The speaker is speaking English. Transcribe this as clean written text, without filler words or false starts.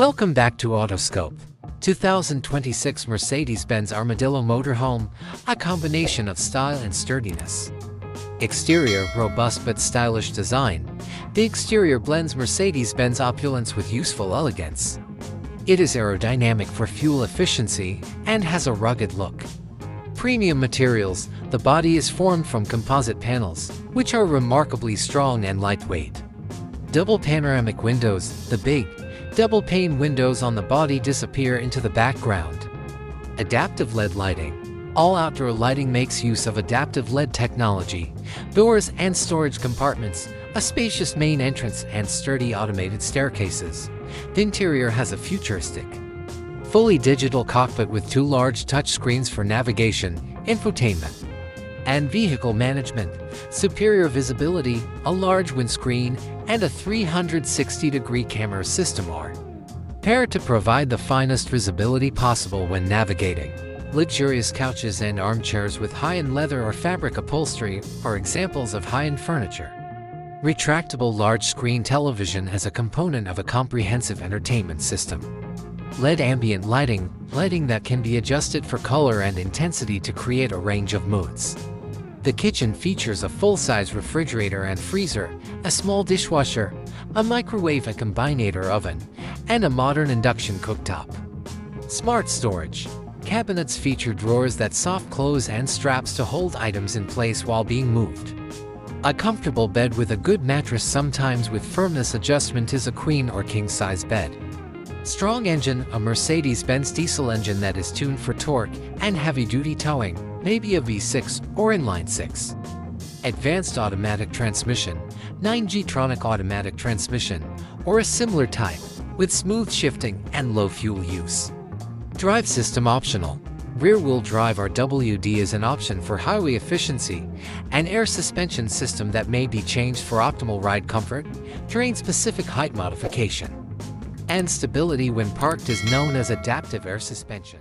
Welcome back to Autoscope. 2026 Mercedes-Benz Armadillo Motorhome, a combination of style and sturdiness. Exterior, robust but stylish design. The exterior blends Mercedes-Benz opulence with useful elegance. It is aerodynamic for fuel efficiency and has a rugged look. Premium materials, the body is formed from composite panels, which are remarkably strong and lightweight. Double panoramic windows, the big, double-pane windows on the body disappear into the background. Adaptive LED lighting. All outdoor lighting makes use of adaptive LED technology. Doors and storage compartments, a spacious main entrance and sturdy automated staircases. The interior has a futuristic, fully digital cockpit with two large touchscreens for navigation, infotainment, and vehicle management, superior visibility, a large windscreen, and a 360-degree camera system are paired to provide the finest visibility possible when navigating. Luxurious couches and armchairs with high-end leather or fabric upholstery are examples of high-end furniture. Retractable large-screen television as a component of a comprehensive entertainment system. LED ambient lighting that can be adjusted for color and intensity to create a range of moods. The kitchen features a full-size refrigerator and freezer, a small dishwasher, a microwave, a combinator oven, and a modern induction cooktop. Smart storage. Cabinets feature drawers that soft close and straps to hold items in place while being moved. A comfortable bed with a good mattress, sometimes with firmness adjustment, is a queen or king-size bed. Strong engine, a Mercedes-Benz diesel engine that is tuned for torque and heavy-duty towing, maybe a V6 or inline-six. Advanced automatic transmission, 9G-tronic automatic transmission, or a similar type, with smooth shifting and low fuel use. Drive system optional. Rear-wheel drive RWD is an option for highway efficiency, an air suspension system that may be changed for optimal ride comfort, terrain-specific height modification, and stability when parked is known as adaptive air suspension.